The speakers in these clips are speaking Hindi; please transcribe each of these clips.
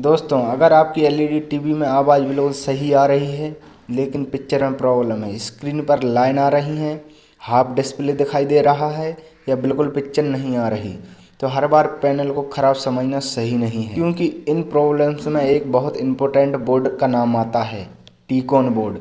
दोस्तों, अगर आपकी एलईडी टीवी में आवाज़ बिल्कुल सही आ रही है लेकिन पिक्चर में प्रॉब्लम है, स्क्रीन पर लाइन आ रही हैं, हाफ डिस्प्ले दिखाई दे रहा है या बिल्कुल पिक्चर नहीं आ रही, तो हर बार पैनल को ख़राब समझना सही नहीं है, क्योंकि इन प्रॉब्लम्स में एक बहुत इम्पोर्टेंट बोर्ड का नाम आता है, टी-कॉन बोर्ड।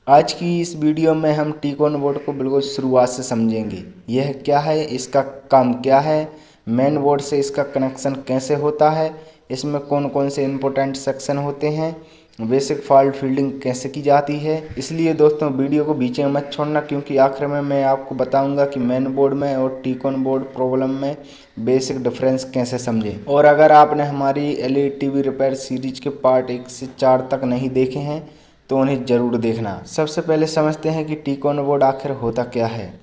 आज की इस वीडियो में हम टी-कॉन बोर्ड को बिल्कुल शुरुआत से समझेंगे। यह क्या है, इसका काम क्या है, मेन बोर्ड से इसका कनेक्शन कैसे होता है, इसमें कौन कौन से इम्पोर्टेंट सेक्शन होते हैं, बेसिक फॉल्ट फील्डिंग कैसे की जाती है। इसलिए दोस्तों, वीडियो को बीच में मत छोड़ना, क्योंकि आखिर में मैं आपको बताऊंगा कि मेन बोर्ड में और टी-कॉन बोर्ड प्रॉब्लम में बेसिक डिफरेंस कैसे समझें। और अगर आपने हमारी एलईडी टीवी रिपेयर सीरीज के पार्ट 1 से 4 तक नहीं देखे हैं तो उन्हें ज़रूर देखना। सबसे पहले समझते हैं कि टी-कॉन बोर्ड आखिर होता क्या है।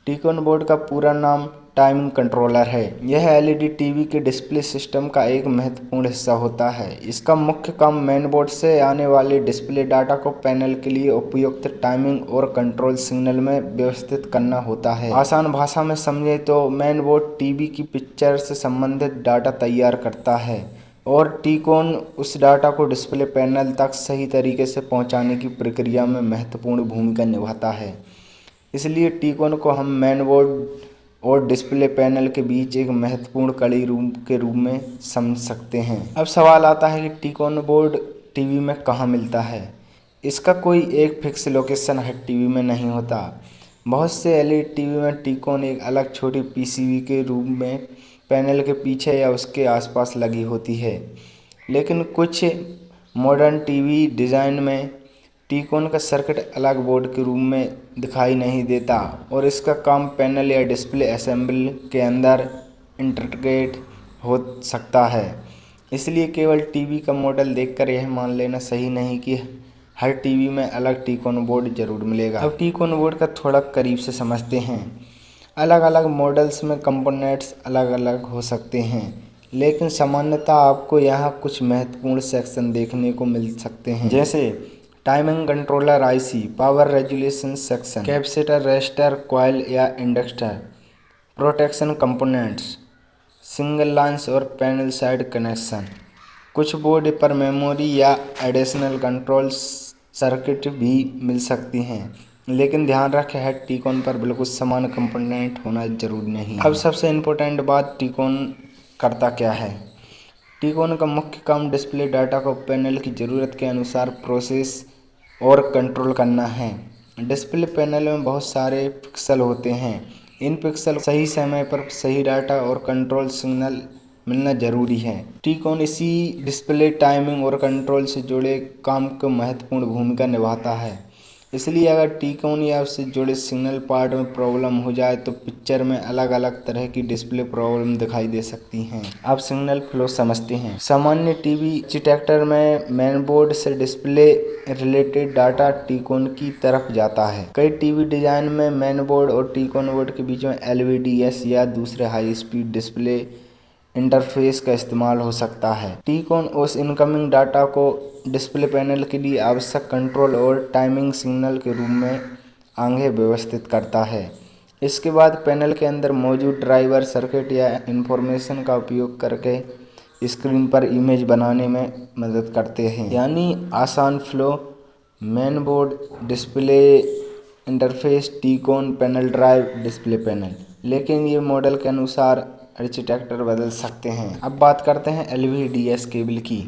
टी-कॉन बोर्ड का पूरा नाम टाइमिंग कंट्रोलर है। यह एलईडी टीवी के डिस्प्ले सिस्टम का एक महत्वपूर्ण हिस्सा होता है। इसका मुख्य काम मेन बोर्ड से आने वाले डिस्प्ले डाटा को पैनल के लिए उपयुक्त टाइमिंग और कंट्रोल सिग्नल में व्यवस्थित करना होता है। आसान भाषा में समझे तो मेन बोर्ड टीवी की पिक्चर से संबंधित डाटा तैयार करता है और टी-कॉन उस डाटा को डिस्प्ले पैनल तक सही तरीके से पहुंचाने की प्रक्रिया में महत्वपूर्ण भूमिका निभाता है। इसलिए टी-कॉन को हम मेन बोर्ड और डिस्प्ले पैनल के बीच एक महत्वपूर्ण कड़ी के रूप में समझ सकते हैं। अब सवाल आता है कि टी-कॉन बोर्ड टीवी में कहाँ मिलता है। इसका कोई एक फिक्स लोकेशन हर टीवी में नहीं होता। बहुत से एलईडी टीवी में टी-कॉन एक अलग छोटी पीसीबी के रूप में पैनल के पीछे या उसके आसपास लगी होती है, लेकिन कुछ मॉडर्न टीवी डिज़ाइन में टी-कॉन का सर्किट अलग बोर्ड के रूप में दिखाई नहीं देता और इसका काम पैनल या डिस्प्ले असेंबली के अंदर इंटीग्रेट हो सकता है। इसलिए केवल टीवी का मॉडल देखकर यह मान लेना सही नहीं कि हर टीवी में अलग टी-कॉन बोर्ड जरूर मिलेगा। अब टी-कॉन बोर्ड का थोड़ा करीब से समझते हैं। अलग अलग मॉडल्स में कंपोनेंट्स अलग अलग हो सकते हैं, लेकिन सामान्यतः आपको यहाँ कुछ महत्वपूर्ण सेक्शन देखने को मिल सकते हैं, जैसे timing controller IC, power regulation section, capacitor, resistor, coil या inductor, protection components, single lines और पैनल साइड कनेक्शन। कुछ बोर्ड पर मेमोरी या एडिशनल कंट्रोल सर्किट भी मिल सकती हैं, लेकिन ध्यान रखें हर टी-कॉन पर बिल्कुल समान कंपोनेंट होना जरूरी नहीं। अब सबसे इम्पोर्टेंट बात, टी-कॉन करता क्या है। टी-कॉन का मुख्य काम डिस्प्ले डाटा को पैनल की ज़रूरत के अनुसार प्रोसेस और कंट्रोल करना है। डिस्प्ले पैनल में बहुत सारे पिक्सल होते हैं। इन पिक्सल सही समय पर सही डाटा और कंट्रोल सिग्नल मिलना जरूरी है। टी-कॉन इसी डिस्प्ले टाइमिंग और कंट्रोल से जुड़े काम को महत्वपूर्ण भूमिका निभाता है। इसलिए अगर टी-कॉन या उससे जुड़े सिग्नल पार्ट में प्रॉब्लम हो जाए तो पिक्चर में अलग अलग तरह की डिस्प्ले प्रॉब्लम दिखाई दे सकती हैं। अब सिग्नल फ्लो समझते हैं। सामान्य टीवी डिटेक्टर में मेन बोर्ड से डिस्प्ले रिलेटेड डाटा टी-कॉन की तरफ जाता है। कई टीवी डिजाइन में मेन बोर्ड और टी-कॉन बोर्ड के बीच में एलवीडीएस या दूसरे हाई स्पीड डिस्प्ले इंटरफेस का इस्तेमाल हो सकता है। टी-कॉन उस इनकमिंग डाटा को डिस्प्ले पैनल के लिए आवश्यक कंट्रोल और टाइमिंग सिग्नल के रूप में आगे व्यवस्थित करता है। इसके बाद पैनल के अंदर मौजूद ड्राइवर सर्किट या इंफॉर्मेशन का उपयोग करके स्क्रीन पर इमेज बनाने में मदद करते हैं। यानी आसान flow, main board, display interface, T-cone, panel drive, display panel. लेकिन ये मॉडल के अनुसार आर्किटेक्चर बदल सकते हैं। अब बात करते हैं एलवीडीएस केबल की।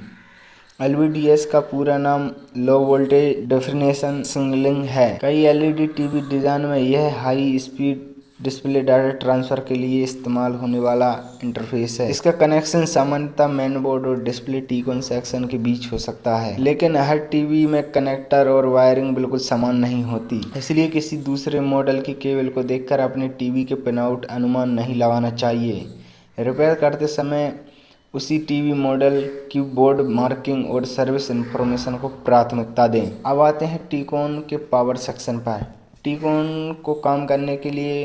एलवीडीएस का पूरा नाम लो वोल्टेज डेफिनेशन सिग्नलिंग है। कई एलईडी टीवी डिज़ाइन में यह high speed display data transfer के लिए इस्तेमाल होने वाला इंटरफेस है। इसका कनेक्शन सामान्यतः मेन बोर्ड और डिस्प्ले टी-कॉन सेक्शन के बीच हो सकता है, लेकिन हर टीवी में कनेक्टर और वायरिंग बिल्कुल समान नहीं होती। इसलिए किसी दूसरे मॉडल की केबल को देखकर अपने टीवी के पिनआउट अनुमान नहीं लगाना चाहिए। रिपेयर करते समय उसी टीवी मॉडल की बोर्ड मार्किंग और सर्विस इंफॉर्मेशन को प्राथमिकता दें। अब आते हैं टी-कॉन के पावर सेक्शन पर। टी-कॉन को काम करने के लिए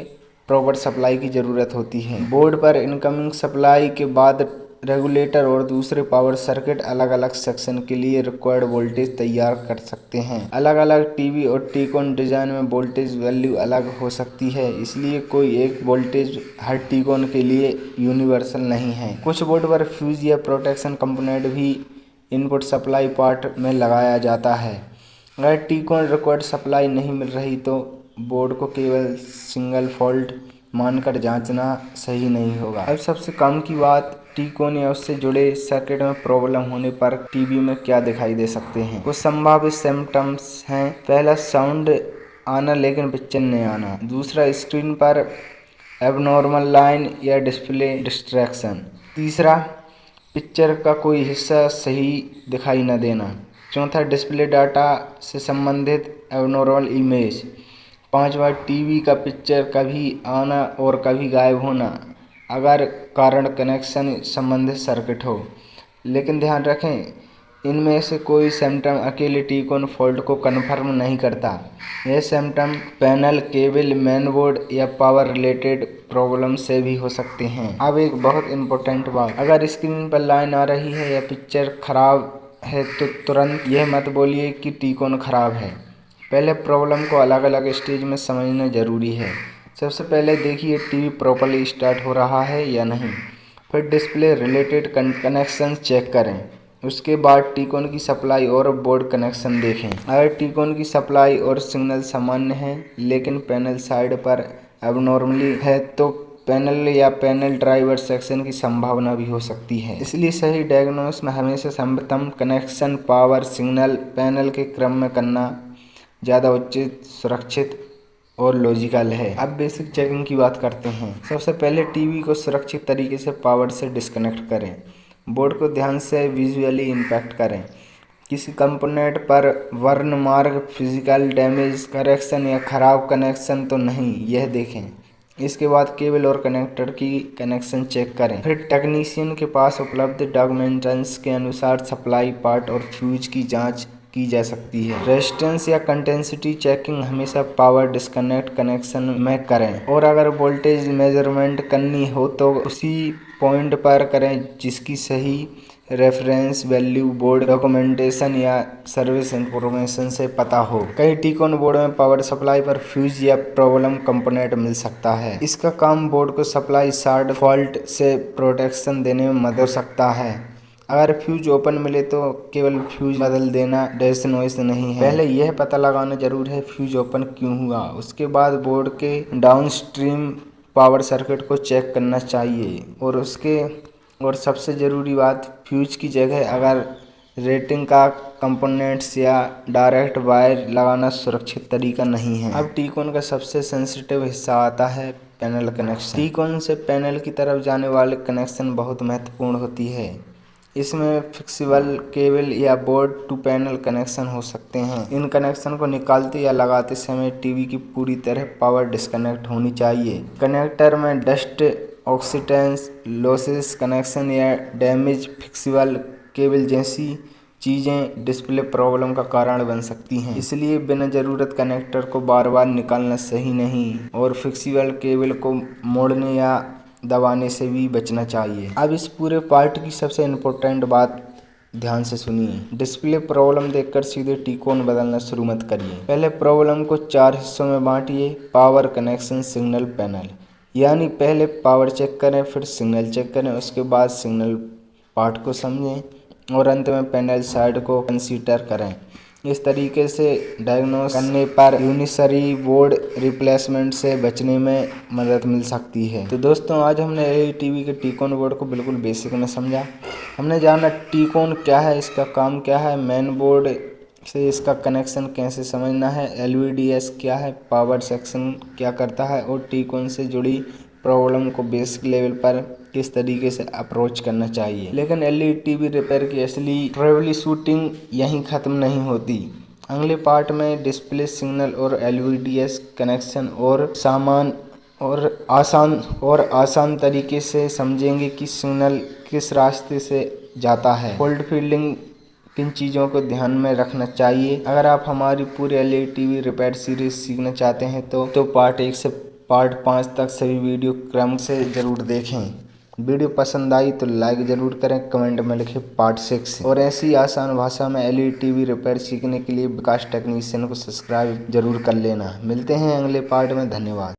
प्रॉपर सप्लाई की ज़रूरत होती है। बोर्ड पर इनकमिंग सप्लाई के बाद रेगुलेटर और दूसरे पावर सर्किट अलग अलग सेक्शन के लिए रिक्वायर्ड वोल्टेज तैयार कर सकते हैं। अलग अलग टीवी और टी-कॉन डिज़ाइन में वोल्टेज वैल्यू अलग हो सकती है, इसलिए कोई एक वोल्टेज हर टी-कॉन के लिए यूनिवर्सल नहीं है। कुछ बोर्ड पर फ्यूज या प्रोटेक्शन कंपोनेंट भी इनपुट सप्लाई पार्ट में लगाया जाता है। अगर टी-कॉन रिक्वायर्ड सप्लाई नहीं मिल रही तो बोर्ड को केवल सिंगल फॉल्ट मानकर जांचना सही नहीं होगा। अब सबसे काम की बात, टी-कॉन या उससे जुड़े सर्किट में प्रॉब्लम होने पर टीवी में क्या दिखाई दे सकते हैं। कुछ संभावित सिम्टम्स हैं। पहला, साउंड आना लेकिन पिक्चर नहीं आना। दूसरा, स्क्रीन पर एबनॉर्मल लाइन या डिस्प्ले डिस्ट्रैक्शन। तीसरा, पिक्चर का कोई हिस्सा सही दिखाई न देना। चौथा, डिस्प्ले डाटा से संबंधित एबनॉर्मल इमेज। पांचवा, टीवी का पिक्चर कभी आना और कभी गायब होना, अगर कारण कनेक्शन संबंधित सर्किट हो। लेकिन ध्यान रखें, इनमें से कोई सिम्टम अकेले टी-कॉन फॉल्ट को कन्फर्म नहीं करता। यह सिम्टम पैनल, केबल, मेनबोर्ड या पावर रिलेटेड प्रॉब्लम से भी हो सकते हैं। अब एक बहुत इम्पोर्टेंट बात, अगर स्क्रीन पर लाइन आ रही है या पिक्चर खराब है तो तुरंत यह मत बोलिए कि टी-कॉन खराब है। पहले प्रॉब्लम को अलग अलग स्टेज में समझना जरूरी है। सबसे पहले देखिए टीवी प्रॉपर्ली स्टार्ट हो रहा है या नहीं। फिर डिस्प्ले रिलेटेड कनेक्शन चेक करें। उसके बाद टी-कॉन की सप्लाई और बोर्ड कनेक्शन देखें। अगर टी-कॉन की सप्लाई और सिग्नल सामान्य है लेकिन पैनल साइड पर एबनॉर्मली है तो पैनल या पैनल ड्राइवर सेक्शन की संभावना भी हो सकती है। इसलिए सही डायग्नोसिस में हमेशा सर्वप्रथम कनेक्शन, पावर, सिग्नल, पैनल के क्रम में करना ज़्यादा उचित, सुरक्षित और लॉजिकल है। अब बेसिक चेकिंग की बात करते हैं। सबसे पहले टीवी को सुरक्षित तरीके से पावर से डिस्कनेक्ट करें। बोर्ड को ध्यान से विजुअली इंस्पेक्ट करें। किसी कंपोनेंट पर वर्णमार्क, फिजिकल डैमेज, करेक्शन या खराब कनेक्शन तो नहीं, यह देखें। इसके बाद केबल और कनेक्टर की कनेक्शन चेक करें। फिर टेक्नीशियन के पास उपलब्ध डॉक्यूमेंटेशंस के अनुसार सप्लाई पार्ट और फ्यूज की जांच की जा सकती है। रेजिस्टेंस या कंटेंसिटी चेकिंग हमेशा पावर डिस्कनेक्ट कनेक्शन में करें और अगर वोल्टेज मेजरमेंट करनी हो तो उसी पॉइंट पर करें जिसकी सही रेफरेंस वैल्यू बोर्ड डॉक्यूमेंटेशन या सर्विस इंफॉर्मेशन से पता हो। कई टी-कॉन बोर्ड में पावर सप्लाई पर फ्यूज या प्रॉब्लम कंपोनेंट मिल सकता है। इसका काम बोर्ड को सप्लाई शॉर्ट फॉल्ट से प्रोटेक्शन देने में मदद कर सकता है। अगर फ्यूज ओपन मिले तो केवल फ्यूज बदल देना डैश नॉइस नहीं है। पहले यह पता लगाना जरूर है फ्यूज ओपन क्यों हुआ। उसके बाद बोर्ड के डाउनस्ट्रीम पावर सर्किट को चेक करना चाहिए और सबसे ज़रूरी बात, फ्यूज की जगह अगर रेटिंग का कंपोनेंट्स या डायरेक्ट वायर लगाना सुरक्षित तरीका नहीं है। अब टी-कॉन का सबसे सेंसिटिव हिस्सा आता है पैनल कनेक्शन। टी-कॉन से पैनल की तरफ जाने वाले कनेक्शन बहुत महत्वपूर्ण होती है। इसमें फिक्सिबल केबल या बोर्ड टू पैनल कनेक्शन हो सकते हैं। इन कनेक्शन को निकालते या लगाते समय टीवी की पूरी तरह पावर डिस्कनेक्ट होनी चाहिए। कनेक्टर में डस्ट, ऑक्सीडेंस, लॉसेस, कनेक्शन या डैमेज फिक्सिबल केबल जैसी चीज़ें डिस्प्ले प्रॉब्लम का कारण बन सकती हैं। इसलिए बिना ज़रूरत कनेक्टर को बार बार निकालना सही नहीं और फिक्सिबल केबल को मोड़ने या दबाने से भी बचना चाहिए। अब इस पूरे पार्ट की सबसे इम्पोर्टेंट बात ध्यान से सुनिए। डिस्प्ले प्रॉब्लम देखकर सीधे टी-कॉन बदलना शुरू मत करिए। पहले प्रॉब्लम को 4 हिस्सों में बांटिए: पावर, कनेक्शन, सिग्नल, पैनल। यानी पहले पावर चेक करें, फिर सिग्नल चेक करें, उसके बाद सिग्नल पार्ट को समझें और अंत में पैनल साइड को कंसीडर करें। इस तरीके से डायग्नोस करने पर यूनिसरी बोर्ड रिप्लेसमेंट से बचने में मदद मिल सकती है। तो दोस्तों, आज हमने एलईडी टीवी के टी-कॉन बोर्ड को बिल्कुल बेसिक में समझा। हमने जाना टी-कॉन क्या है, इसका काम क्या है, मेन बोर्ड से इसका कनेक्शन कैसे समझना है, एलवीडीएस क्या है, पावर सेक्शन क्या करता है और टी-कॉन से जुड़ी प्रॉब्लम को बेसिक लेवल पर किस तरीके से अप्रोच करना चाहिए। लेकिन एलईडी टीवी रिपेयर की असली ट्रेवली शूटिंग यहीं ख़त्म नहीं होती। अगले पार्ट में डिस्प्ले, सिग्नल और एलवीडीएस कनेक्शन और आसान तरीके से समझेंगे कि सिग्नल किस रास्ते से जाता है, फॉल्ट फील्डिंग किन चीज़ों को ध्यान में रखना चाहिए। अगर आप हमारी पूरी एलईडी टीवी रिपेयर सीरीज सीखना चाहते हैं तो पार्ट 1 से पार्ट 5 तक सभी वीडियो क्रम से ज़रूर देखें। वीडियो पसंद आई तो लाइक ज़रूर करें, कमेंट में लिखें पार्ट 6। और ऐसी आसान भाषा में एलईडी टीवी रिपेयर सीखने के लिए विकास टेक्नीशियन को सब्सक्राइब जरूर कर लेना। मिलते हैं अगले पार्ट में। धन्यवाद।